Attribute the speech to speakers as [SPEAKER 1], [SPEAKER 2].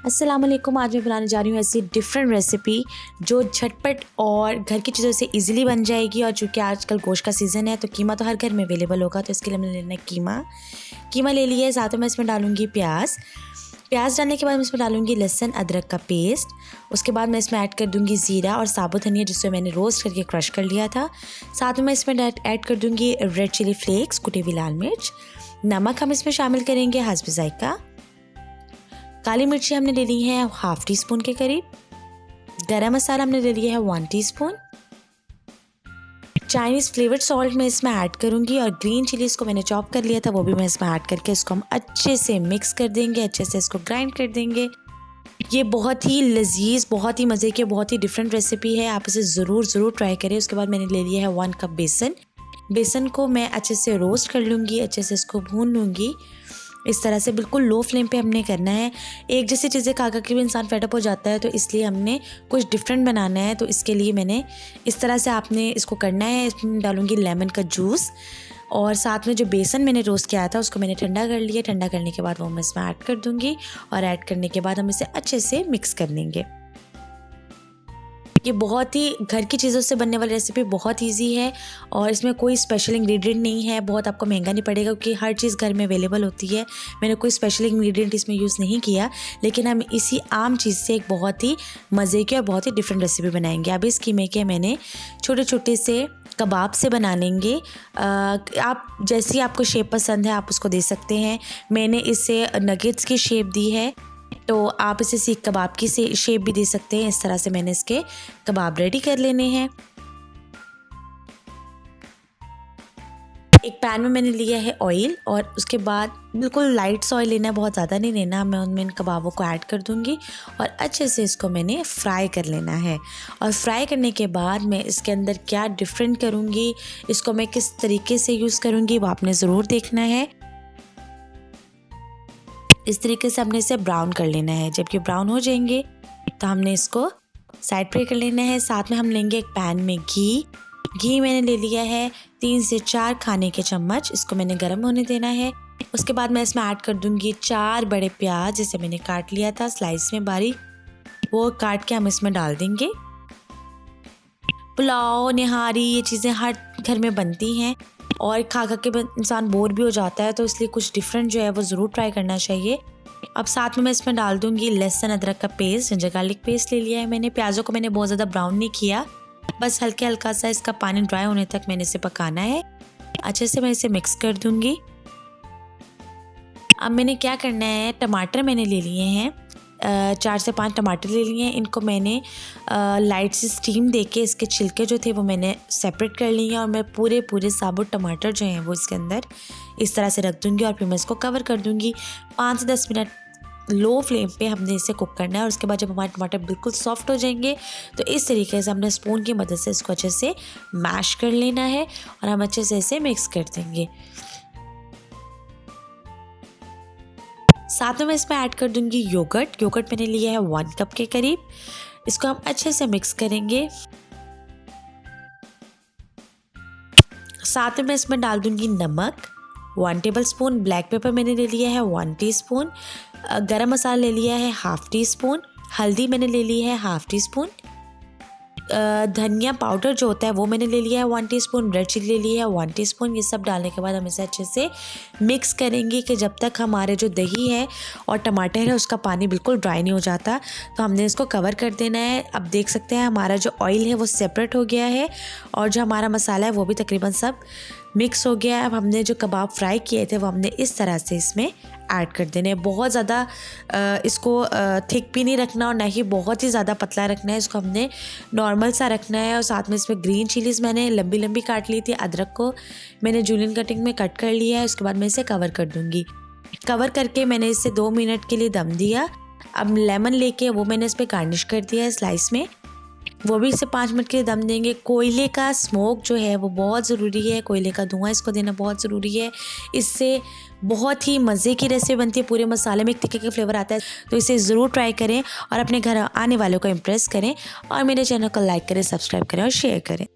[SPEAKER 1] अस्सलाम वालेकुम। आज मैं बनाने जा रही हूँ ऐसी डिफरेंट रेसिपी जो झटपट और घर की चीज़ों से इजीली बन जाएगी। और चूँकि आजकल गोश्त का सीज़न है तो कीमा तो हर घर में अवेलेबल होगा, तो इसके लिए मैंने लेना है कीमा ले लिया है। साथ में मैं इसमें डालूँगी प्याज डालने के बाद मैं इसमें डालूँगी लहसुन अदरक का पेस्ट। उसके बाद मैं इसमें ऐड कर दूँगी ज़ीरा और साबुत धनिया, जिससे मैंने रोस्ट करके क्रश कर लिया था। साथ में मैं इसमें ऐड कर दूँगी रेड चिली फ्लेक्स, कुटी हुई लाल मिर्च। नमक हम इसमें शामिल करेंगे हस्ब ज़ायका। काली मिर्ची हमने ले ली है हाफ़ टी स्पून के करीब। गरम मसाला हमने ले लिया है 1 टीस्पून। चाइनीज़ फ्लेवर्ड सॉल्ट मैं इसमें ऐड करूँगी और ग्रीन चिलीज़ को मैंने चॉप कर लिया था, वो भी मैं इसमें ऐड करके इसको हम अच्छे से मिक्स कर देंगे, अच्छे से इसको ग्राइंड कर देंगे। ये बहुत ही लजीज, बहुत ही मज़े की, बहुत ही डिफरेंट रेसिपी है, आप इसे ज़रूर ट्राई करें। उसके बाद मैंने ले लिया है 1 कप बेसन को मैं अच्छे से रोस्ट कर लूँगी, अच्छे से इसको भून लूँगी। इस तरह से बिल्कुल लो फ्लेम पे हमने करना है। एक जैसी चीज़ें खा के भी इंसान फेडअप हो जाता है, तो इसलिए हमने कुछ डिफरेंट बनाना है। तो इसके लिए मैंने इस तरह से आपने इसको करना है। इसमें डालूँगी लेमन का जूस और साथ में जो बेसन मैंने रोस्ट किया था उसको मैंने ठंडा कर लिया। ठंडा करने के बाद वो मैं इसमें ऐड कर दूँगी और ऐड करने के बाद हम इसे अच्छे से मिक्स कर लेंगे। ये बहुत ही घर की चीज़ों से बनने वाली रेसिपी बहुत इजी है और इसमें कोई स्पेशल इंग्रेडिएंट नहीं है। बहुत आपको महंगा नहीं पड़ेगा क्योंकि हर चीज़ घर में अवेलेबल होती है। मैंने कोई स्पेशल इंग्रेडिएंट इसमें यूज़ नहीं किया, लेकिन हम इसी आम चीज़ से एक बहुत ही मज़े की और बहुत ही डिफरेंट रेसिपी बनाएंगे। अब इस कीमे के मैंने छोटे छोटे से कबाब से बना लेंगे। आप जैसी आपको शेप पसंद है आप उसको दे सकते हैं। मैंने इसे नगेट्स की शेप दी है, तो आप इसे सीख कबाब की शेप भी दे सकते हैं। इस तरह से मैंने इसके कबाब रेडी कर लेने हैं। एक पैन में मैंने लिया है ऑयल और उसके बाद बिल्कुल लाइट सा ऑयल लेना है, बहुत ज़्यादा नहीं लेना। मैं उनमें इन कबाबों को ऐड कर दूंगी और अच्छे से इसको मैंने फ्राई कर लेना है। और फ्राई करने के बाद मैं इसके अंदर क्या डिफरेंट करूँगी, इसको मैं किस तरीके से यूज़ करूँगी, वो आपने ज़रूर देखना है। इस तरीके से हमने इसे ब्राउन कर लेना है। जब ये ब्राउन हो जाएंगे तो हमने इसको साइड पे कर लेना है। साथ में हम लेंगे एक पैन में घी मैंने ले लिया है 3 से 4 खाने के चम्मच। इसको मैंने गर्म होने देना है। उसके बाद मैं इसमें ऐड कर दूंगी 4 बड़े प्याज, जिसे मैंने काट लिया था स्लाइस में बारीक, वो काट के हम इसमें डाल देंगे। पुलाव, निहारी, ये चीज़ें हर घर में बनती हैं और खा के इंसान बोर भी हो जाता है, तो इसलिए कुछ डिफरेंट जो है वो ज़रूर ट्राई करना चाहिए। अब साथ में मैं इसमें डाल दूंगी लहसुन अदरक का पेस्ट, जिंजर गार्लिक पेस्ट ले लिया है मैंने। प्याज़ों को मैंने बहुत ज़्यादा ब्राउन नहीं किया, बस हल्का सा इसका पानी ड्राई होने तक मैंने इसे पकाना है। अच्छे से मैं इसे मिक्स कर दूंगी। अब मैंने क्या करना है, टमाटर मैंने ले लिए हैं 4 से 5 टमाटर ले लिए हैं। इनको मैंने लाइट से स्टीम देके इसके छिलके जो थे वो मैंने सेपरेट कर लिए हैं और मैं पूरे साबुत टमाटर जो हैं वो इसके अंदर इस तरह से रख दूंगी और फिर मैं इसको कवर कर दूंगी। 5 से 10 मिनट लो फ्लेम पे हमने इसे कुक करना है। और उसके बाद जब हमारे टमाटर बिल्कुल सॉफ्ट हो जाएंगे तो इस तरीके से हमने स्पून की मदद से इसको अच्छे से मैश कर लेना है और हम अच्छे से इसे मिक्स कर देंगे। साथ में मैं इसमें ऐड कर दूंगी योगर्ट मैंने लिया है 1 कप के करीब। इसको हम अच्छे से मिक्स करेंगे। साथ में मैं इसमें डाल दूंगी नमक 1 टेबलस्पून। ब्लैक पेपर मैंने ले लिया है 1 टीस्पून। गरम मसाला ले लिया है हाफ़ टी स्पून। हल्दी मैंने ले ली है हाफ़ टी स्पून। धनिया पाउडर जो होता है वो मैंने ले लिया है 1 टीस्पून। रेड चिली ले लिया है 1 टीस्पून। ये सब डालने के बाद हम इसे अच्छे से मिक्स करेंगे कि जब तक हमारे जो दही है और टमाटर है उसका पानी बिल्कुल ड्राई नहीं हो जाता। तो हमने इसको कवर कर देना है। अब देख सकते हैं हमारा जो ऑयल है वो सेपरेट हो गया है और जो हमारा मसाला है वो भी तकरीबन सब मिक्स हो गया है। अब हमने जो कबाब फ्राई किए थे वो हमने इस तरह से इसमें ऐड कर देने हैं। बहुत ज़्यादा इसको थिक भी नहीं रखना और ना ही बहुत ही ज़्यादा पतला रखना है। इसको हमने नॉर्मल सा रखना है। और साथ में इसमें ग्रीन चिलीज़ मैंने लंबी काट ली थी। अदरक को मैंने जूलियन कटिंग में कट कर लिया है। उसके बाद मैं इसे कवर कर दूँगी। कवर करके मैंने इसे 2 मिनट के लिए दम दिया। अब लेमन लेके वो मैंने इस पर गार्निश कर दिया है स्लाइस में, वो भी इसे 5 मिनट के लिए दम देंगे। कोयले का स्मोक जो है वो बहुत ज़रूरी है, कोयले का धुआं इसको देना बहुत ज़रूरी है। इससे बहुत ही मज़े की रेसिपी बनती है, पूरे मसाले में एक तरीके का फ्लेवर आता है। तो इसे ज़रूर ट्राई करें और अपने घर आने वालों को इम्प्रेस करें। और मेरे चैनल को लाइक करें, सब्सक्राइब करें और शेयर करें।